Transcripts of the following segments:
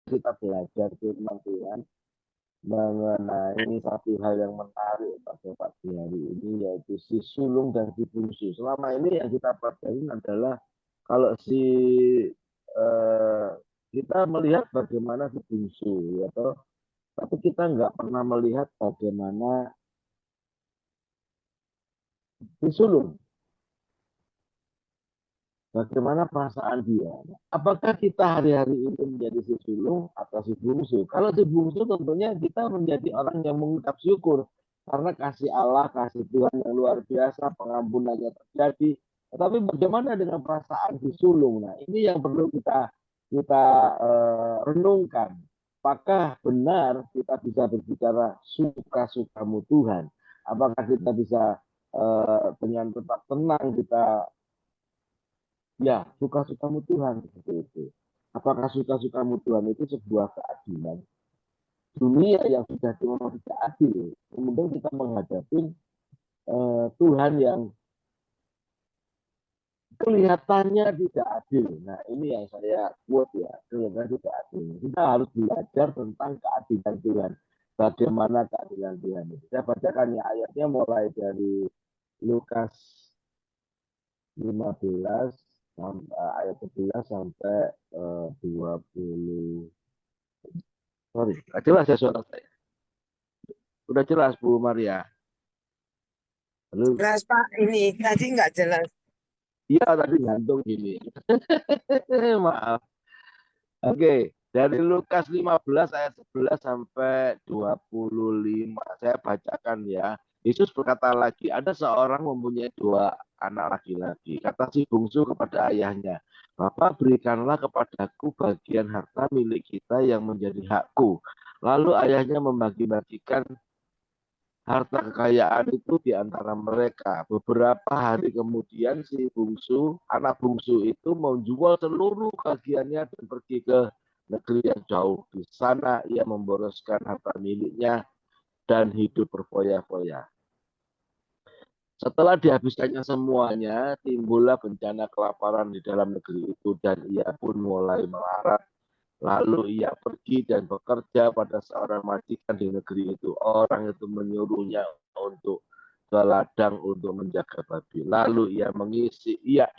kita belajar firman Tuhan mengenai satu hal yang menarik pada pagi hari ini, yaitu si sulung dan si bungsu. Selama ini yang kita pelajari adalah kalau eh, kita melihat bagaimana si bungsu, ya toh, tapi kita nggak pernah melihat bagaimana si sulung, bagaimana perasaan dia. Apakah kita hari-hari ini menjadi si sulung atau si bungsu? Kalau si bungsu tentunya kita menjadi orang yang mengucap syukur karena kasih Allah, kasih Tuhan yang luar biasa, pengampunannya terjadi. Tetapi bagaimana dengan perasaan si sulung? Nah, ini yang perlu kita renungkan. Apakah benar kita bisa berbicara suka-sukamu Tuhan? Apakah kita bisa dengan tetap tenang kita ya suka-sukamu Tuhan seperti itu. Apakah suka-sukamu Tuhan itu sebuah keadilan? Dunia yang sudah tidak adil, kemudian kita menghadapi Tuhan yang kelihatannya tidak adil. Nah ini yang saya quote ya, kelihatannya tidak adil. Kita harus belajar tentang keadilan Tuhan. Bagaimana keadilan Tuhan itu. Saya bacakan ya ayatnya mulai dari Lukas 15 ayat 11 sampai 20. Sorry, jelas ya suara saya. Udah jelas Bu Maria. Halo. Jelas Pak, ini tadi nggak jelas. Iya tadi gantung gini. Maaf. Oke, dari Lukas 15 ayat 11 sampai 25. Saya bacakan ya. Yesus berkata lagi, ada seorang mempunyai 2 anak laki-laki. Kata si bungsu kepada ayahnya, Bapak berikanlah kepadaku bagian harta milik kita yang menjadi hakku. Lalu ayahnya membagi-bagikan harta kekayaan itu di antara mereka. Beberapa hari kemudian si bungsu, anak bungsu itu menjual seluruh bagiannya dan pergi ke negeri yang jauh. Di sana ia memboroskan harta miliknya dan hidup berfoya-foya. Setelah dihabiskannya semuanya, timbullah bencana kelaparan di dalam negeri itu dan ia pun mulai melarat. Lalu ia pergi dan bekerja pada seorang majikan di negeri itu. Orang itu menyuruhnya untuk ke ladang untuk menjaga babi. Lalu ia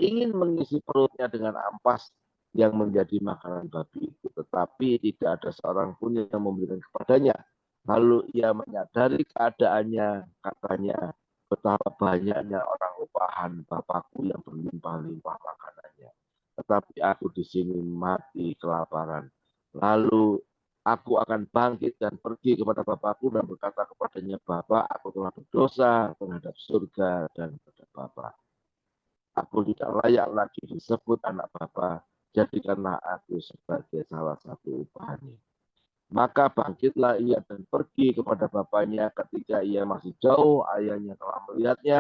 ingin mengisi perutnya dengan ampas yang menjadi makanan babi itu. Tetapi tidak ada seorang pun yang memberikan kepadanya. Lalu ia menyadari keadaannya, katanya, betapa banyaknya orang upahan Bapakku yang berlimpah-limpah makanannya. Tetapi aku di sini mati kelaparan. Lalu aku akan bangkit dan pergi kepada Bapakku dan berkata kepadanya, Bapak, aku telah berdosa terhadap surga dan terhadap Bapak. Aku tidak layak lagi disebut anak Bapa, jadikanlah aku sebagai salah satu upahannya. Maka bangkitlah ia dan pergi kepada bapaknya. Ketika ia masih jauh, ayahnya telah melihatnya.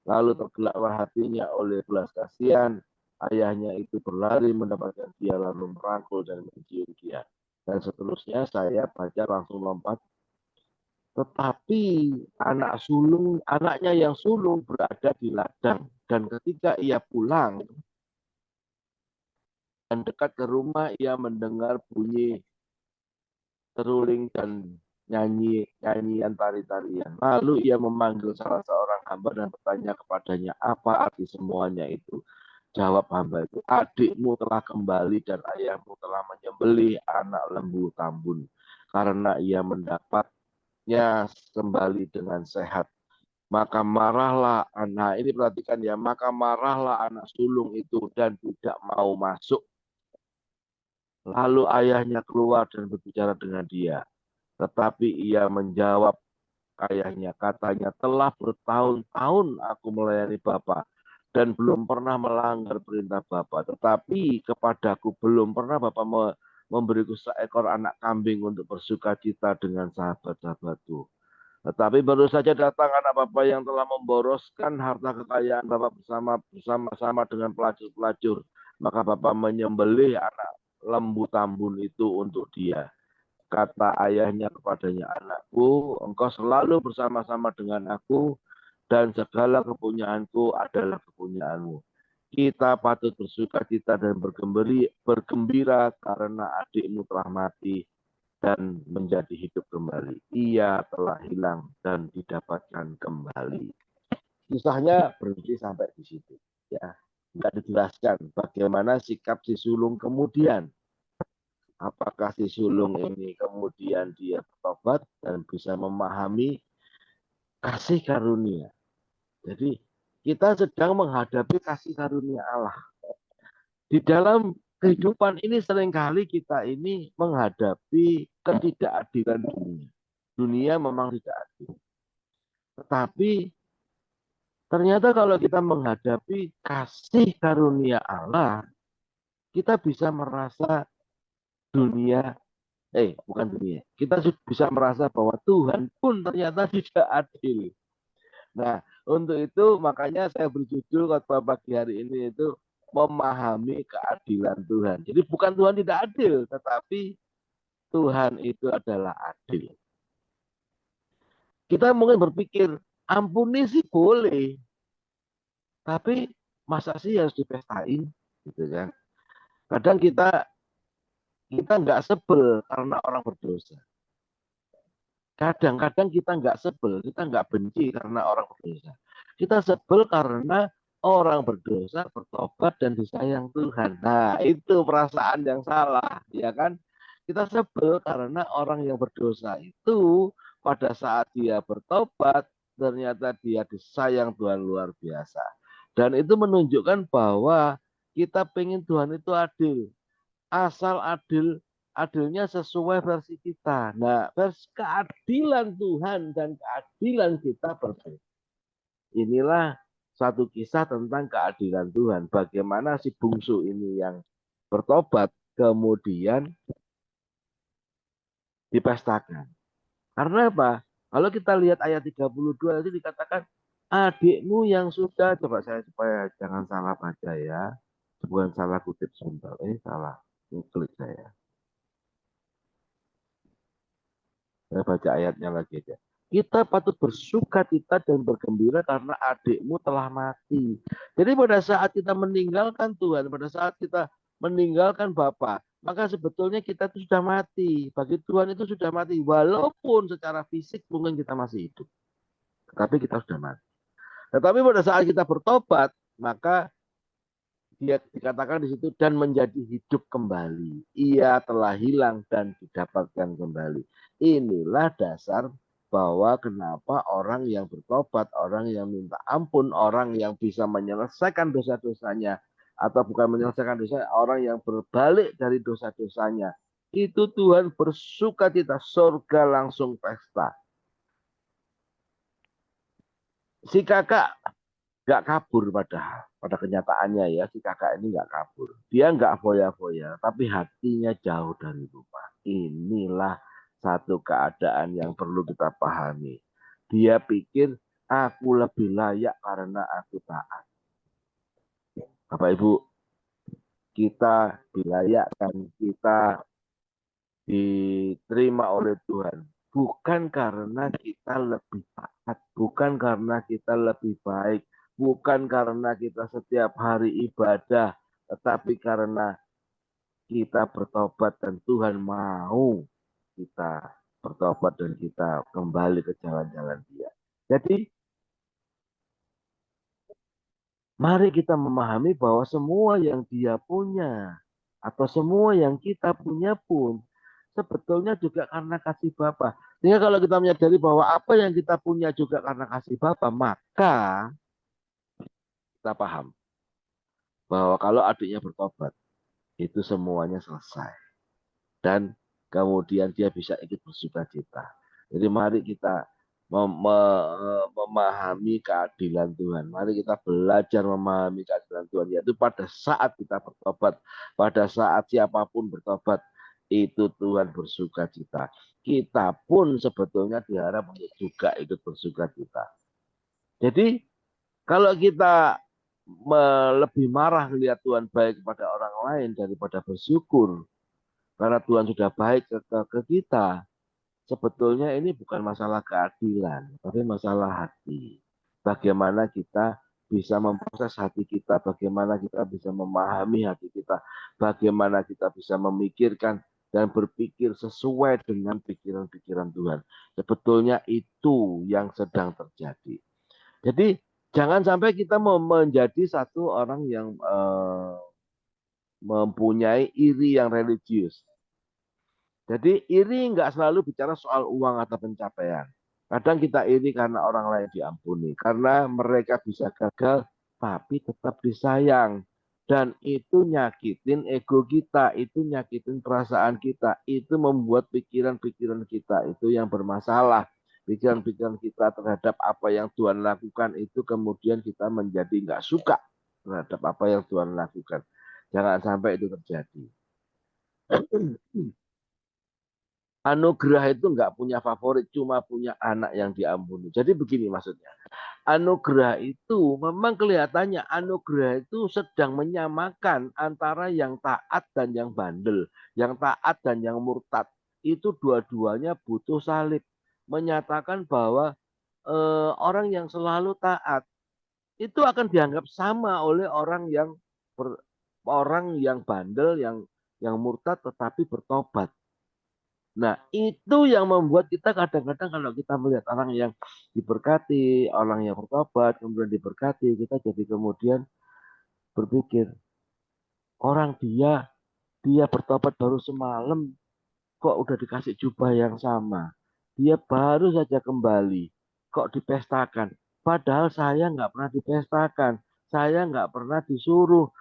Lalu tergelaklah hatinya oleh belas kasihan. Ayahnya itu berlari mendapatkan dia, lalu merangkul dan mencium dia. Dan seterusnya saya baca langsung lompat. Tetapi anaknya yang sulung berada di ladang. Dan ketika ia pulang dan dekat ke rumah, ia mendengar bunyi teruling dan nyanyian tari-tarian. Lalu ia memanggil salah seorang hamba dan bertanya kepadanya, apa arti semuanya itu? Jawab hamba itu, adikmu telah kembali dan ayahmu telah menyembelih anak lembu tambun. Karena ia mendapatnya kembali dengan sehat. Maka marahlah anak, ini perhatikan ya, maka marahlah anak sulung itu dan tidak mau masuk. Lalu ayahnya keluar dan berbicara dengan dia. Tetapi ia menjawab ayahnya, katanya, telah bertahun-tahun aku melayani Bapa dan belum pernah melanggar perintah Bapa. Tetapi kepadaku belum pernah Bapa memberiku seekor anak kambing untuk bersuka cita dengan sahabat-sahabatku. Tetapi baru saja datang anak Bapa yang telah memboroskan harta kekayaan Bapa bersama-sama dengan pelacur-pelacur. Maka Bapa menyembelih anak lembu tambun itu untuk dia. Kata ayahnya kepadanya, anakku, engkau selalu bersama-sama dengan aku, dan segala kepunyaanku adalah kepunyaanmu. Kita patut bersukacita dan bergembira karena adikmu telah mati dan menjadi hidup kembali. Ia telah hilang dan didapatkan kembali. Kisahnya berhenti sampai di situ. Ya, nggak dijelaskan bagaimana sikap si sulung kemudian. Apakah si sulung ini kemudian dia bertobat dan bisa memahami kasih karunia. Jadi kita sedang menghadapi kasih karunia Allah. Di dalam kehidupan ini seringkali kita ini menghadapi ketidakadilan dunia. Dunia memang tidak adil. Tetapi ternyata kalau kita menghadapi kasih karunia Allah, kita bisa merasa dunia, bukan dunia, kita bisa merasa bahwa Tuhan pun ternyata tidak adil. Nah, untuk itu makanya saya berjudul khotbah pagi hari ini itu memahami keadilan Tuhan. Jadi bukan Tuhan tidak adil, tetapi Tuhan itu adalah adil. Kita mungkin berpikir, ampuni sih boleh, tapi masa sih harus dipestain, gitu kan? Kadang kita nggak sebel karena orang berdosa. Kadang-kadang kita nggak sebel, kita nggak benci karena orang berdosa. Kita sebel karena orang berdosa bertobat dan disayang Tuhan. Nah, itu perasaan yang salah, ya kan? Kita sebel karena orang yang berdosa itu pada saat dia bertobat, ternyata dia disayang Tuhan luar biasa. Dan itu menunjukkan bahwa kita pengen Tuhan itu adil. Asal adilnya sesuai versi kita. Nah, versi keadilan Tuhan dan keadilan kita berbeda. Inilah satu kisah tentang keadilan Tuhan. Bagaimana si bungsu ini yang bertobat kemudian dipestakan. Karena apa? Kalau kita lihat ayat 32 itu dikatakan adikmu yang sudah, coba saya supaya jangan salah baca ya. Bukan salah kutip sebentar. Salah. Klik saya. Saya baca ayatnya lagi aja. Kita patut bersukacita dan bergembira karena adikmu telah mati. Jadi pada saat kita meninggalkan Tuhan, pada saat kita meninggalkan Bapa, maka sebetulnya kita itu sudah mati. Bagi Tuhan itu sudah mati. Walaupun secara fisik mungkin kita masih hidup. Tetapi kita sudah mati. Tetapi pada saat kita bertobat, maka dia dikatakan di situ dan menjadi hidup kembali. Ia telah hilang dan didapatkan kembali. Inilah dasar bahwa kenapa orang yang bertobat, orang yang minta ampun, orang yang bisa menyelesaikan dosa-dosanya, atau bukan menyelesaikan dosa, orang yang berbalik dari dosa-dosanya, itu Tuhan bersukacita, surga langsung pesta. Si kakak nggak kabur pada kenyataannya ya, si kakak ini nggak kabur. Dia nggak foya-foya, tapi hatinya jauh dari rumah. Inilah satu keadaan yang perlu kita pahami. Dia pikir aku lebih layak karena aku taat. Bapak Ibu, kita dilayakkan, kita diterima oleh Tuhan. Bukan karena kita lebih taat, bukan karena kita lebih baik, bukan karena kita setiap hari ibadah, tetapi karena kita bertobat dan Tuhan mau kita bertobat dan kita kembali ke jalan-jalan Dia. Jadi, mari kita memahami bahwa semua yang Dia punya atau semua yang kita punya pun sebetulnya juga karena kasih Bapa. Sehingga kalau kita menyadari bahwa apa yang kita punya juga karena kasih Bapa, maka kita paham bahwa kalau adiknya bertobat, itu semuanya selesai. Dan kemudian dia bisa ikut bersukacita. Jadi mari kita memahami keadilan Tuhan. Mari kita belajar memahami keadilan Tuhan. Yaitu pada saat kita bertobat, pada saat siapapun bertobat, itu Tuhan bersukacita. Kita pun sebetulnya diharap untuk juga ikut bersukacita. Jadi kalau kita lebih marah melihat Tuhan baik kepada orang lain daripada bersyukur karena Tuhan sudah baik ke kita, sebetulnya ini bukan masalah keadilan, tapi masalah hati. Bagaimana kita bisa memproses hati kita, bagaimana kita bisa memahami hati kita, bagaimana kita bisa memikirkan dan berpikir sesuai dengan pikiran-pikiran Tuhan. Sebetulnya itu yang sedang terjadi. Jadi jangan sampai kita menjadi satu orang yang mempunyai iri yang religius. Jadi iri nggak selalu bicara soal uang atau pencapaian. Kadang kita iri karena orang lain diampuni, karena mereka bisa gagal tapi tetap disayang. Dan itu nyakitin ego kita, itu nyakitin perasaan kita, itu membuat pikiran-pikiran kita itu yang bermasalah. Pikiran-pikiran kita terhadap apa yang Tuhan lakukan itu kemudian kita menjadi nggak suka terhadap apa yang Tuhan lakukan. Jangan sampai itu terjadi. Anugerah itu nggak punya favorit, cuma punya anak yang diampuni. Jadi begini maksudnya. Anugerah itu memang kelihatannya anugerah itu sedang menyamakan antara yang taat dan yang bandel, yang taat dan yang murtad. Itu dua-duanya butuh salib. Menyatakan bahwa orang yang selalu taat itu akan dianggap sama oleh orang yang bandel, yang murtad tetapi bertobat. Nah, itu yang membuat kita kadang-kadang kalau kita melihat orang yang diberkati, orang yang bertobat, kemudian diberkati, kita jadi kemudian berpikir, orang dia bertobat baru semalam, kok udah dikasih jubah yang sama. Dia baru saja kembali, kok dipestakan. Padahal saya nggak pernah dipestakan, saya nggak pernah disuruh,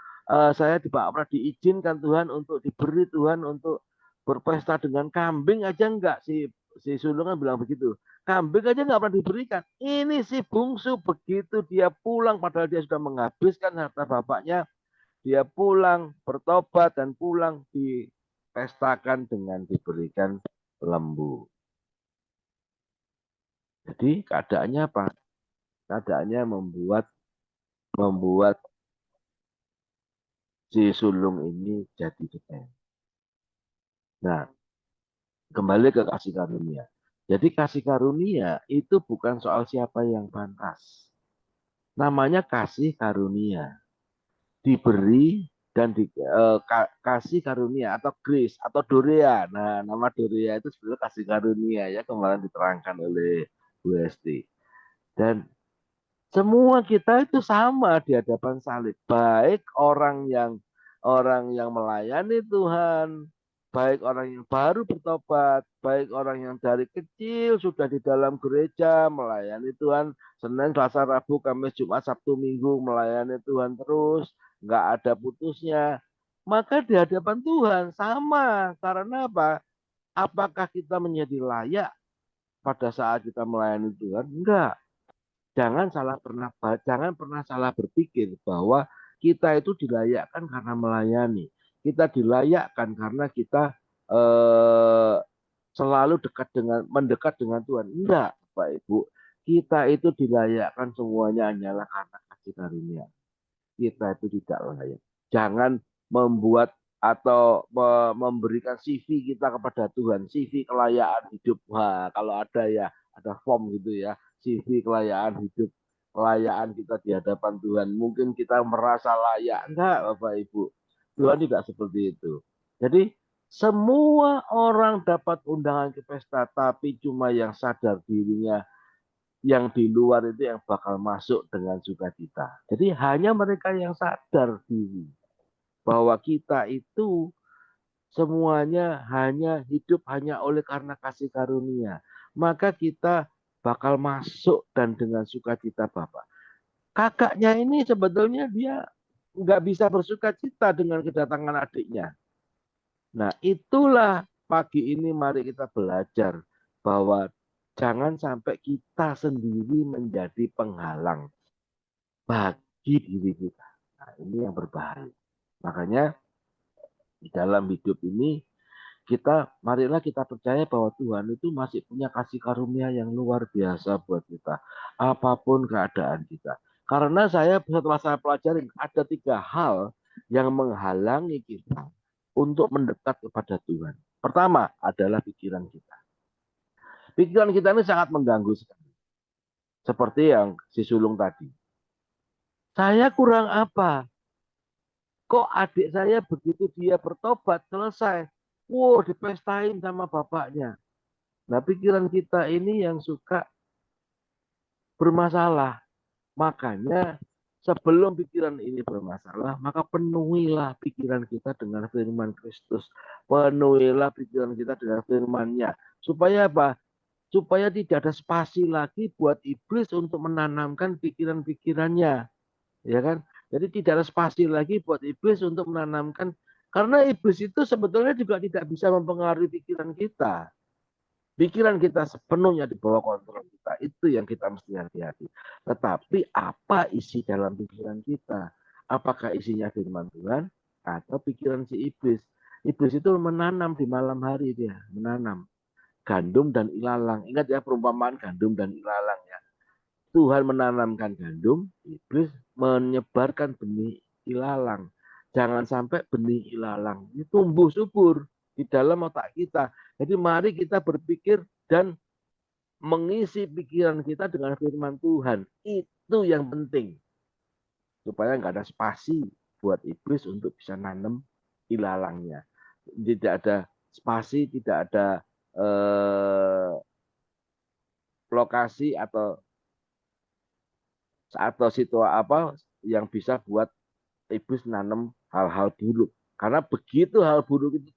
saya tidak pernah diizinkan Tuhan untuk diberi Tuhan untuk berpesta dengan kambing aja enggak si sulung kan bilang begitu. Kambing aja nggak pernah diberikan. Ini si bungsu begitu dia pulang padahal dia sudah menghabiskan harta bapaknya, dia pulang bertobat dan pulang dipestakan dengan diberikan lembu. Jadi keadaannya apa? Keadaannya membuat si sulung ini jadi kecewa. Nah, kembali ke kasih karunia. Jadi kasih karunia itu bukan soal siapa yang pantas. Namanya kasih karunia. Diberi dan kasih karunia atau grace atau dorea. Nah, nama dorea itu sebenarnya kasih karunia ya, kemarin diterangkan oleh Bu Esti. Dan semua kita itu sama di hadapan salib. Baik orang yang melayani Tuhan, baik orang yang baru bertobat, baik orang yang dari kecil sudah di dalam gereja melayani Tuhan, Senin, Selasa, Rabu, Kamis, Jumat, Sabtu, Minggu melayani Tuhan terus, nggak ada putusnya. Maka di hadapan Tuhan sama. Karena apa? Apakah kita menjadi layak pada saat kita melayani Tuhan? Enggak. Jangan pernah salah berpikir bahwa kita itu dilayakkan karena melayani. Kita dilayakkan karena kita eh, selalu mendekat dengan Tuhan. Enggak, Pak Ibu. Kita itu dilayakkan semuanya hanyalah karena kasih karunia. Kita itu tidak layak. Jangan membuat atau memberikan CV kita kepada Tuhan, CV kelayaan hidup. Wah, kalau ada ya, ada form gitu ya, CV kelayaan hidup, kelayaan kita di hadapan Tuhan. Mungkin kita merasa layak. Enggak, Bapak Ibu. Tuhan tidak seperti itu. Jadi semua orang dapat undangan ke pesta, tapi cuma yang sadar dirinya yang di luar itu yang bakal masuk dengan sukacita. Jadi hanya mereka yang sadar diri bahwa kita itu semuanya hanya hidup hanya oleh karena kasih karunia. Maka kita bakal masuk dan dengan sukacita Bapak. Kakaknya ini sebetulnya dia nggak bisa bersukacita dengan kedatangan adiknya. Nah itulah pagi ini mari kita belajar bahwa jangan sampai kita sendiri menjadi penghalang bagi diri kita. Nah, ini yang berbahaya. Makanya di dalam hidup ini marilah kita percaya bahwa Tuhan itu masih punya kasih karunia yang luar biasa buat kita. Apapun keadaan kita. Karena setelah saya pelajari ada 3 hal yang menghalangi kita untuk mendekat kepada Tuhan. Pertama adalah pikiran kita. Pikiran kita ini sangat mengganggu sekali. Seperti yang si sulung tadi. Saya kurang apa? Kok adik saya begitu dia bertobat selesai, wow dipestain sama bapaknya. Nah pikiran kita ini yang suka bermasalah. Makanya sebelum pikiran ini bermasalah, maka penuhilah pikiran kita dengan firman Kristus. Penuhilah pikiran kita dengan firman-Nya. Supaya apa? Supaya tidak ada spasi lagi buat iblis untuk menanamkan pikiran-pikirannya. Ya kan? Jadi tidak ada spasi lagi buat iblis untuk menanamkan, karena iblis itu sebetulnya juga tidak bisa mempengaruhi pikiran kita. Pikiran kita sepenuhnya di bawah kontrol kita. Itu yang kita mesti hati-hati. Tetapi apa isi dalam pikiran kita? Apakah isinya firman Tuhan atau pikiran si iblis? Iblis itu menanam di malam hari, dia menanam gandum dan ilalang. Ingat ya perumpamaan gandum dan ilalang ya. Tuhan menanamkan gandum, iblis menyebarkan benih ilalang. Jangan sampai benih ilalang ini tumbuh subur di dalam otak kita. Jadi mari kita berpikir dan mengisi pikiran kita dengan firman Tuhan. Itu yang penting. Supaya nggak ada spasi buat iblis untuk bisa nanam ilalangnya. Tidak ada spasi, tidak ada lokasi atau situasi apa yang bisa buat iblis nanam hal-hal buruk. Karena begitu hal buruk itu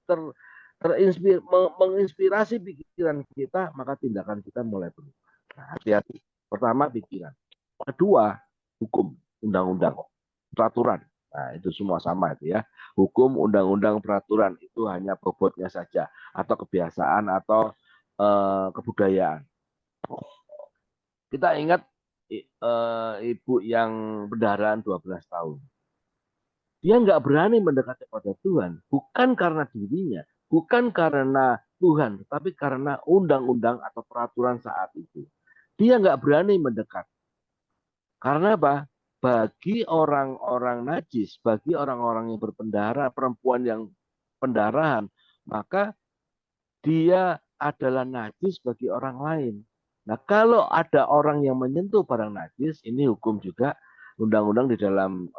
menginspirasi pikiran kita, maka tindakan kita mulai berubah. Nah, hati-hati. Pertama pikiran. Kedua, hukum, undang-undang, peraturan. Nah, itu semua sama itu ya. Hukum, undang-undang, peraturan itu hanya bobotnya saja atau kebiasaan atau kebudayaan. Kita ingat ibu yang pendarahan 12 tahun. Dia nggak berani mendekat kepada Tuhan, bukan karena dirinya, bukan karena Tuhan, tapi karena undang-undang atau peraturan saat itu. Dia nggak berani mendekat. Karena apa? Bagi orang-orang najis, bagi orang-orang yang berpendara, perempuan yang pendarahan, maka dia adalah najis bagi orang lain. Nah, kalau ada orang yang menyentuh barang najis, ini hukum juga undang-undang di dalam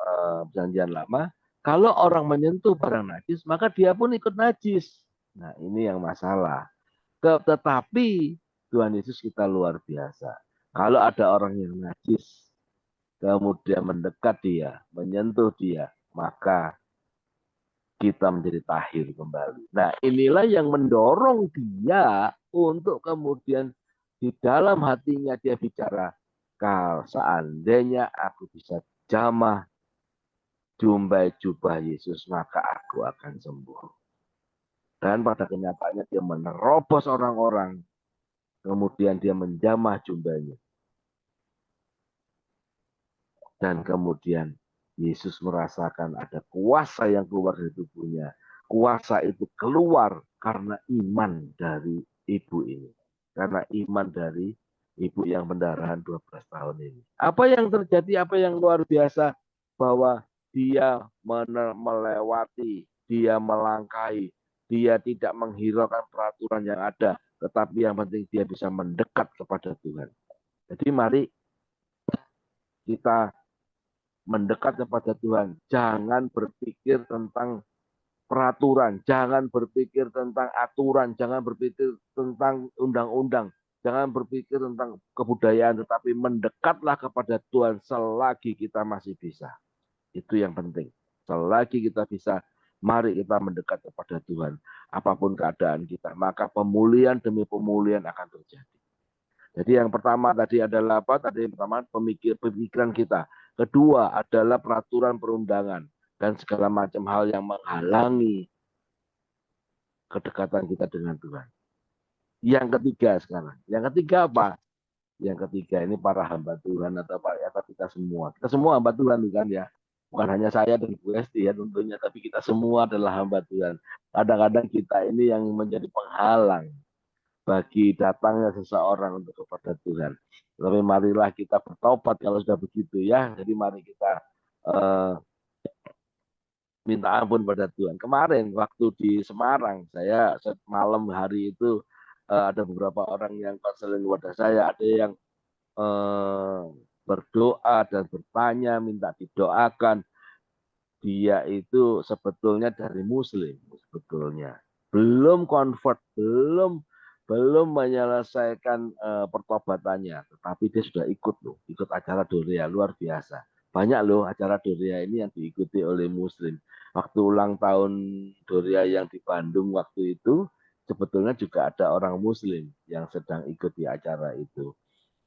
perjanjian lama. Kalau orang menyentuh barang najis, maka dia pun ikut najis. Nah, ini yang masalah. Tetapi Tuhan Yesus kita luar biasa. Kalau ada orang yang najis, kemudian mendekat dia, menyentuh dia, maka kita menjadi tahir kembali. Nah, inilah yang mendorong dia untuk kemudian di dalam hatinya dia bicara, kalau seandainya aku bisa jamah jumpai jubah Yesus, maka aku akan sembuh. Dan pada kenyataannya dia menerobos orang-orang, kemudian dia menjamah jubahnya. Dan kemudian Yesus merasakan ada kuasa yang keluar dari tubuhnya. Kuasa itu keluar karena iman dari ibu ini. Karena iman dari ibu yang pendarahan 12 tahun ini. Apa yang terjadi, apa yang luar biasa, bahwa dia melewati, dia melangkahi, dia tidak menghiraukan peraturan yang ada, tetapi yang penting dia bisa mendekat kepada Tuhan. Jadi mari kita mendekat kepada Tuhan. Jangan berpikir tentang peraturan, jangan berpikir tentang aturan, jangan berpikir tentang undang-undang, jangan berpikir tentang kebudayaan, tetapi mendekatlah kepada Tuhan selagi kita masih bisa. Itu yang penting. Selagi kita bisa, mari kita mendekat kepada Tuhan. Apapun keadaan kita, maka pemulihan demi pemulihan akan terjadi. Jadi yang pertama tadi adalah apa? Tadi yang pertama pemikiran kita. Kedua adalah peraturan perundangan dan segala macam hal yang menghalangi kedekatan kita dengan Tuhan. Yang ketiga sekarang. Yang ketiga apa? Yang ketiga ini para hamba Tuhan atau kita semua. Kita semua hamba Tuhan kan ya. Bukan hanya saya dan Bu Esti ya tentunya, tapi kita semua adalah hamba Tuhan. Kadang-kadang kita ini yang menjadi penghalang bagi datangnya seseorang untuk kepada Tuhan. Tapi marilah kita bertobat kalau sudah begitu ya. Jadi mari kita minta ampun pada Tuhan. Kemarin waktu di Semarang, saya malam hari itu ada beberapa orang yang konseling kepada saya. Ada yang berdoa dan bertanya, minta didoakan, dia itu sebetulnya dari Muslim, sebetulnya belum convert, belum menyelesaikan pertobatannya, tetapi dia sudah ikut loh, ikut acara Dorea, luar biasa. Banyak loh acara Dorea ini yang diikuti oleh Muslim. Waktu ulang tahun Dorea yang di Bandung waktu itu, sebetulnya juga ada orang Muslim yang sedang ikut di acara itu.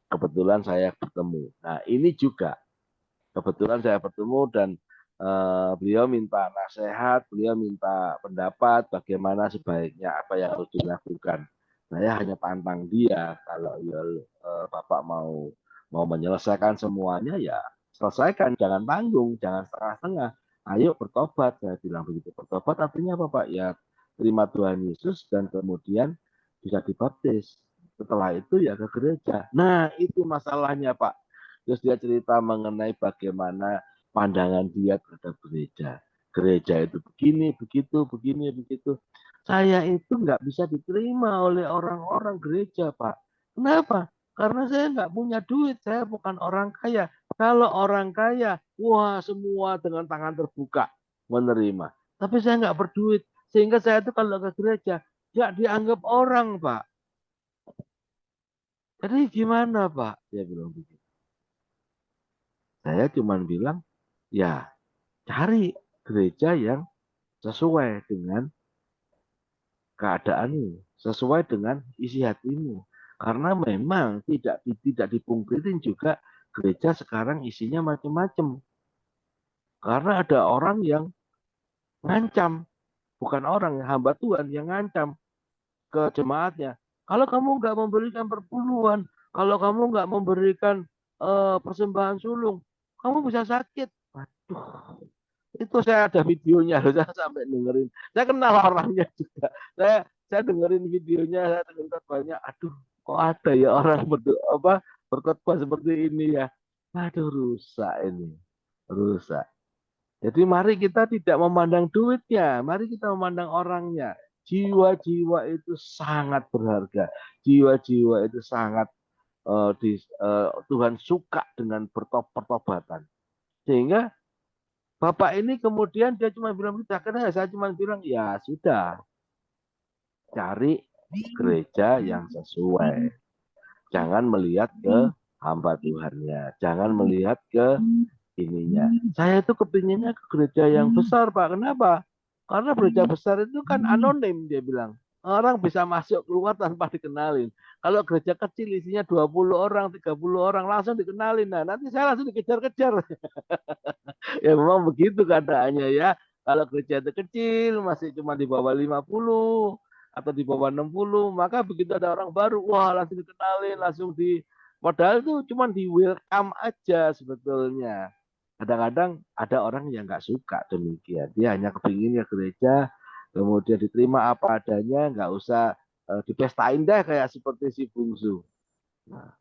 Kebetulan saya bertemu. Nah ini juga kebetulan saya bertemu dan beliau minta nasihat, beliau minta pendapat bagaimana sebaiknya apa yang harus dilakukan. Saya hanya tantang dia kalau ya Bapak mau menyelesaikan semuanya ya selesaikan, jangan tanggung, jangan setengah-setengah. Ayo bertobat, saya bilang begitu. Bertobat artinya apa Pak? Ya terima Tuhan Yesus dan kemudian bisa dibaptis. Setelah itu ya ke gereja. Nah itu masalahnya Pak. Terus dia cerita mengenai bagaimana pandangan dia terhadap gereja. Gereja itu begini, begitu, begini, begitu. Saya itu nggak bisa diterima oleh orang-orang gereja, Pak. Kenapa? Karena saya nggak punya duit, saya bukan orang kaya. Kalau orang kaya, wah semua dengan tangan terbuka menerima. Tapi saya nggak berduit, sehingga saya itu kalau ke gereja nggak dianggap orang, Pak. Jadi gimana, Pak? Dia bilang begitu. Saya cuma bilang, ya cari gereja yang sesuai dengan keadaanmu, sesuai dengan isi hatimu. Karena memang tidak dipungkirin juga gereja sekarang isinya macam-macam. Karena ada orang yang ngancam, bukan orang, hamba Tuhan yang ngancam ke jemaatnya. Kalau kamu nggak memberikan perpuluhan, kalau kamu nggak memberikan persembahan sulung, kamu bisa sakit. Waduh, itu saya ada videonya, saya sampai dengerin. Saya kenal orangnya juga. Saya dengerin videonya, saya dengerin banyak. Aduh, kok ada ya orang berkhotbah seperti ini ya. Aduh, rusak ini, rusak. Jadi mari kita tidak memandang duitnya, mari kita memandang orangnya. Jiwa-jiwa itu sangat berharga. Jiwa-jiwa itu sangat Tuhan suka dengan pertobatan. Sehingga Bapak ini kemudian dia cuma bilang, akhirnya saya cuma bilang, ya sudah, cari gereja yang sesuai. Jangan melihat ke hamba Tuhannya. Jangan melihat ke ininya. Saya itu kepinginnya ke gereja yang besar, Pak. Kenapa? Karena gereja besar itu kan anonim, dia bilang. Orang bisa masuk keluar tanpa dikenalin. Kalau gereja kecil isinya 20 orang, 30 orang langsung dikenalin. Nah, nanti saya langsung dikejar-kejar. Ya memang begitu keadaannya ya. Kalau gereja itu kecil, masih cuma di bawah 50 atau di bawah 60, maka begitu ada orang baru, wah langsung dikenalin, langsung di padahal itu cuma di welcome aja sebetulnya. Kadang-kadang ada orang yang nggak suka demikian. Dia hanya kepingin ya gereja, kemudian diterima apa adanya, nggak usah dipestain deh kayak seperti si bungsu. Nah,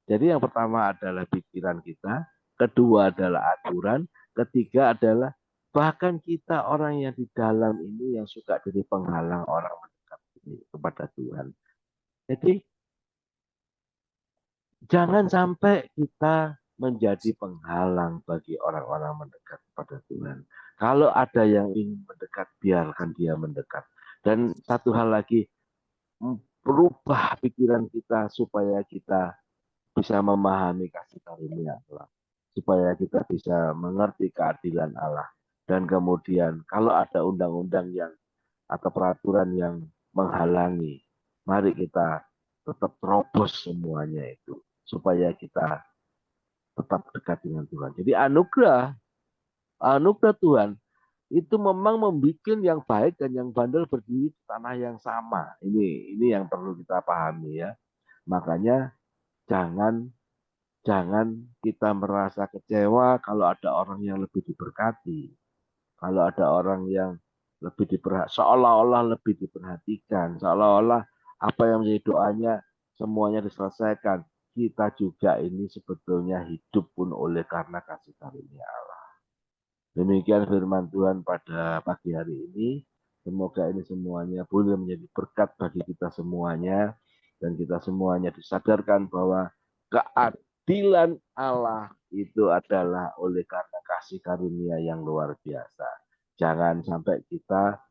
jadi yang pertama adalah pikiran kita, kedua adalah aturan, ketiga adalah bahkan kita orang yang di dalam ini yang suka jadi penghalang orang mendekat kepada Tuhan. Jadi jangan sampai kita menjadi penghalang bagi orang-orang mendekat kepada Tuhan. Kalau ada yang ingin mendekat, biarkan dia mendekat. Dan satu hal lagi, berubah pikiran kita supaya kita bisa memahami kasih karunia Allah, supaya kita bisa mengerti keadilan Allah. Dan kemudian kalau ada undang-undang yang atau peraturan yang menghalangi, mari kita tetap terobos semuanya itu supaya kita tetap dekat dengan Tuhan. Jadi anugerah Tuhan itu memang membuat yang baik dan yang bandel berdiri di tanah yang sama. Ini yang perlu kita pahami ya. Makanya jangan jangan kita merasa kecewa kalau ada orang yang lebih diberkati, kalau ada orang yang lebih seolah-olah lebih diperhatikan, seolah-olah apa yang menjadi doanya semuanya diselesaikan. Kita juga ini sebetulnya hidup pun oleh karena kasih karunia Allah. Demikian firman Tuhan pada pagi hari ini. Semoga ini semuanya boleh menjadi berkat bagi kita semuanya dan kita semuanya disadarkan bahwa keadilan Allah itu adalah oleh karena kasih karunia yang luar biasa. Jangan sampai kita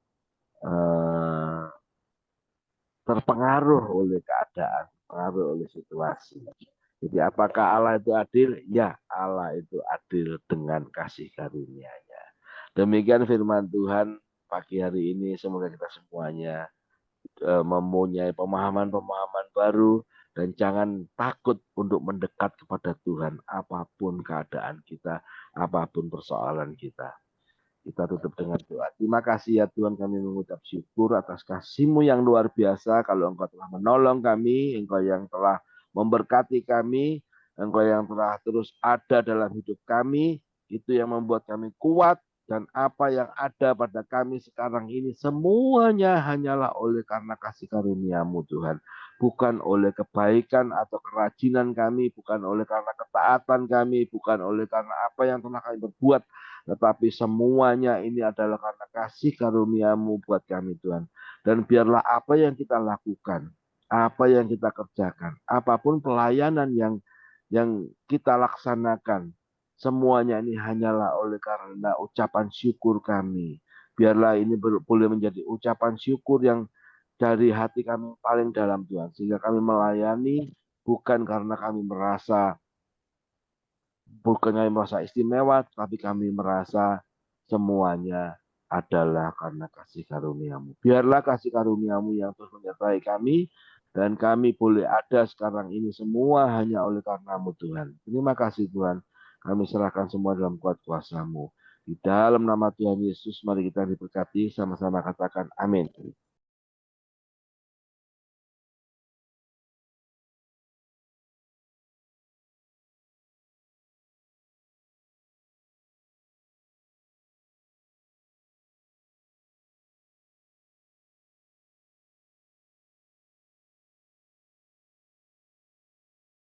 terpengaruh oleh keadaan, terpengaruh oleh situasi. Jadi apakah Allah itu adil? Ya, Allah itu adil dengan kasih karunia-Nya. Demikian firman Tuhan pagi hari ini. Semoga kita semuanya mempunyai pemahaman-pemahaman baru dan jangan takut untuk mendekat kepada Tuhan apapun keadaan kita, apapun persoalan kita. Kita tutup dengan doa. Terima kasih ya Tuhan, kami mengucap syukur atas kasih-Mu yang luar biasa. Kalau Engkau telah menolong kami, Engkau yang telah memberkati kami, Engkau yang telah terus ada dalam hidup kami, itu yang membuat kami kuat. Dan apa yang ada pada kami sekarang ini, semuanya hanyalah oleh karena kasih karunia-Mu Tuhan. Bukan oleh kebaikan atau kerajinan kami, bukan oleh karena ketaatan kami, bukan oleh karena apa yang telah kami berbuat, tetapi semuanya ini adalah karena kasih karunia-Mu buat kami Tuhan. Dan biarlah apa yang kita lakukan, apa yang kita kerjakan, apapun pelayanan yang kita laksanakan, semuanya ini hanyalah oleh karena ucapan syukur kami. Biarlah ini boleh menjadi ucapan syukur yang dari hati kami paling dalam Tuhan. Sehingga kami melayani bukan karena kami merasa istimewa, tapi kami merasa semuanya adalah karena kasih karunia-Mu. Biarlah kasih karunia-Mu yang terus menyertai kami, dan kami boleh ada sekarang ini semua hanya oleh karena-Mu Tuhan. Terima kasih Tuhan, kami serahkan semua dalam kuat kuasa-Mu. Di dalam nama Tuhan Yesus, mari kita diberkati, sama-sama katakan amin.